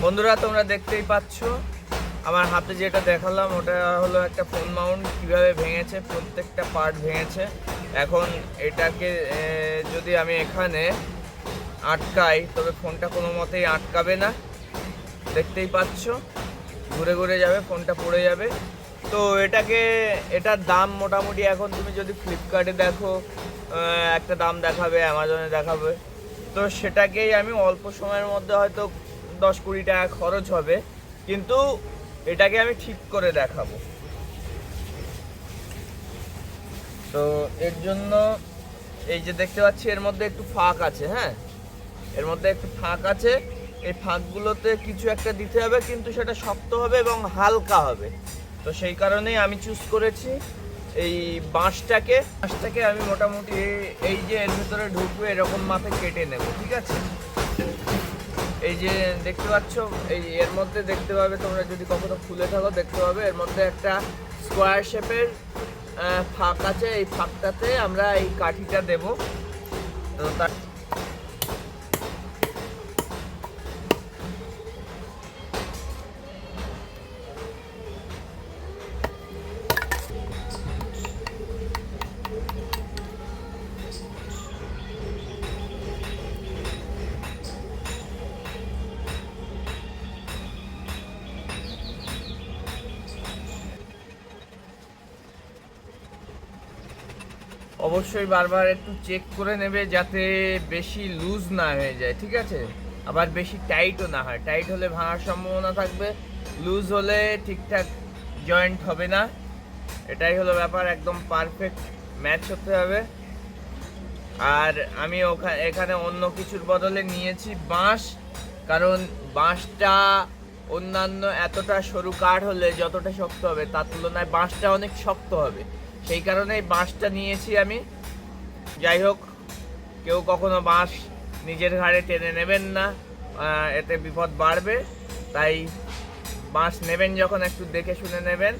বন্ধুরা তোমরা দেখতেই পাচ্ছ আমার হাতে যেটা দেখালাম ওটা হলো একটা ফোন মাউন্ট। কিভাবে ভেঙেছে, প্রত্যেকটা পার্ট ভেঙেছে। এখন এটাকে যদি আমি এখানে আটকাই তবে ফোনটা কোনো মতেই আটকাবে না। দেখতেই পাচ্ছ ঘুরে ঘুরে যাবে, ফোনটা পড়ে যাবে। তো এটার দাম মোটামুটি এখন তুমি যদি ফ্লিপকার্টে দেখো একটা দাম দেখাবে, অ্যামাজনে দেখাবে। তো সেটাকেই আমি অল্প সময়ের মধ্যে হয়তো 10-20 টাকা খরচ হবে, কিন্তু এটাকে আমি ঠিক করে দেখাবো। তো এর জন্য এই যে দেখতে পাচ্ছি এর মধ্যে একটু ফাঁক আছে, হ্যাঁ এর মধ্যে একটু ফাঁক আছে। এই ফাঁকগুলোতে কিছু একটা দিতে হবে, কিন্তু সেটা শক্ত হবে এবং হালকা হবে। তো সেই কারণেই আমি চুজ করেছি এই বাঁশটাকে আমি মোটামুটি এই যে এর ভিতরে ঢুকবে এরকম মাপে কেটে নেব, ঠিক আছে। এই যে দেখতে পাচ্ছ এই এর মধ্যে দেখতে পাবে, তোমরা যদি কখনো খুলে থাকো দেখতে পাবে এর মধ্যে একটা স্কোয়ার শেপের ফাঁক আছে। এই ফাঁকটাতে আমরা এই কাঠিটা দেব। তো তার অবশ্যই বারবার একটু চেক করে নেবে যাতে বেশি লুজ না হয়ে যায়, ঠিক আছে। আবার বেশি টাইটও না হয়, টাইট হলে ভাঙার সম্ভাবনা থাকবে, লুজ হলে ঠিকঠাক জয়েন্ট হবে না। এটাই হলো ব্যাপার, একদম পারফেক্ট ম্যাচ হতে হবে। আর আমি এখানে অন্য কিছুর বদলে নিয়েছি বাঁশ, কারণ বাঁশটা অন্যান্য এতটা সরু কাঠ হলে যতটা শক্ত হবে তার তুলনায় বাঁশটা অনেক শক্ত হবে। সেই কারণেই বাঁশটা নিয়েছি আমি। যাই হোক, কেউ কখনো বাঁশ নিজের ঘাড়ে টেনে নেবেন না, এতে বিপদ বাড়বে। তাই বাঁশ নেবেন যখন একটু দেখে শুনে নেবেন,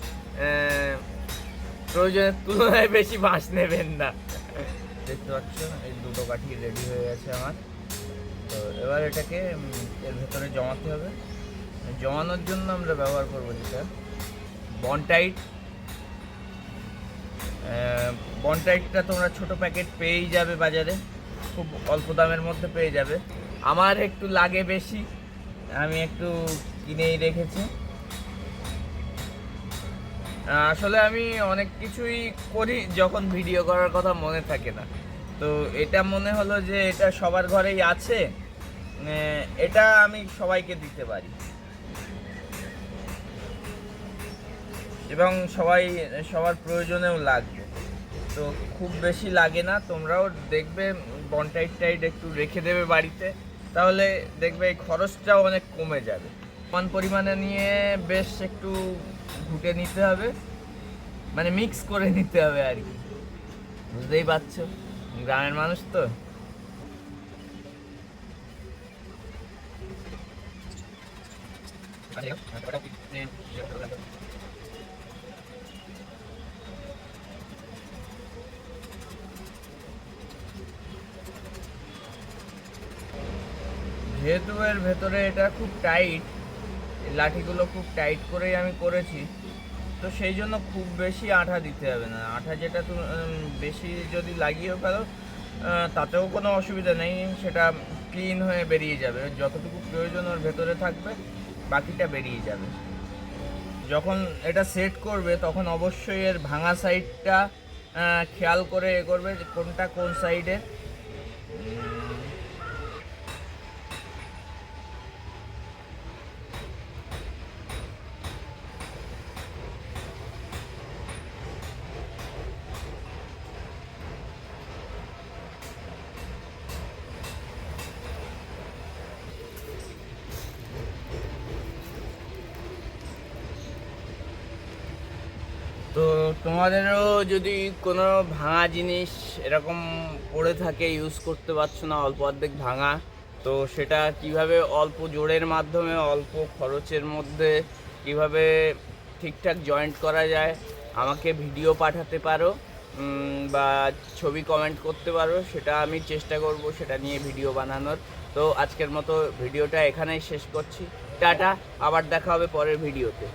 প্রয়োজনের তুলনায় বেশি বাঁশ নেবেন না। দেখতে পাচ্ছ এই দুটো কাঠি রেডি হয়ে গেছে আমার। তো এবার এটাকে এর ভেতরে জমাতে হবে। জমানোর জন্য আমরা ব্যবহার করবো যেটা বন্ডটাইট। বন্ডটাইটটা তোমরা ছোট প্যাকেট পেয়েই যাবে বাজারে, খুব অল্প দামের মধ্যে পেয়ে যাবে। আমার একটু লাগে বেশি, আমি একটু কিনেই রেখেছি। আসলে আমি অনেক কিছুই করি যখন ভিডিও করার কথা মনে থাকে না। তো এটা মনে হলো যে এটা সবার ঘরেই আছে, এটা আমি সবাইকে দিতে পারি এবং সবার প্রয়োজনেও লাগবে। তো খুব বেশি লাগে না, তোমরাও দেখবে বন্ডটাইট একটু রেখে দেবে বাড়িতে, তাহলে দেখবে এই খরচটাও অনেক কমে যাবে। সমান পরিমাণে নিয়ে বেশ একটু ঘুটে নিতে হবে, মানে মিক্স করে নিতে হবে আর কি, বুঝতেই পারছো গ্রামের মানুষ তো। যেহেতু এর ভেতরে এটা খুব টাইট, লাঠিগুলো খুব টাইট করেই আমি করেছি, তো সেই জন্য খুব বেশি আঠা দিতে হবে না। আঠা যেটা তুমি বেশি যদি লাগিয়েও ফেলো তাতেও কোনো অসুবিধা নেই, সেটা ক্লিন হয়ে বেরিয়ে যাবে। যতটুকু প্রয়োজন ওর ভেতরে থাকবে বাকিটা বেরিয়ে যাবে। যখন এটা সেট করবে তখন অবশ্যই এর ভাঙা সাইডটা খেয়াল করে করবে কোনটা কোন সাইডে। তো তোমাদেরও যদি কোনো ভাঙা জিনিস এরকম পড়ে থাকে, ইউজ করতে পারছো না, অল্প অর্ধেক ভাঙা, তো সেটা কিভাবে অল্প জোরের মাধ্যমে অল্প খরচের মধ্যে কিভাবে ঠিকঠাক জয়েন্ট করা যায় আমাকে ভিডিও পাঠাতে পারো বা ছবি কমেন্ট করতে পারো, সেটা আমি চেষ্টা করব সেটা নিয়ে ভিডিও বানানোর। তো আজকের মতো ভিডিওটা এখানেই শেষ করছি। টাটা, আবার দেখা হবে পরের ভিডিওতে।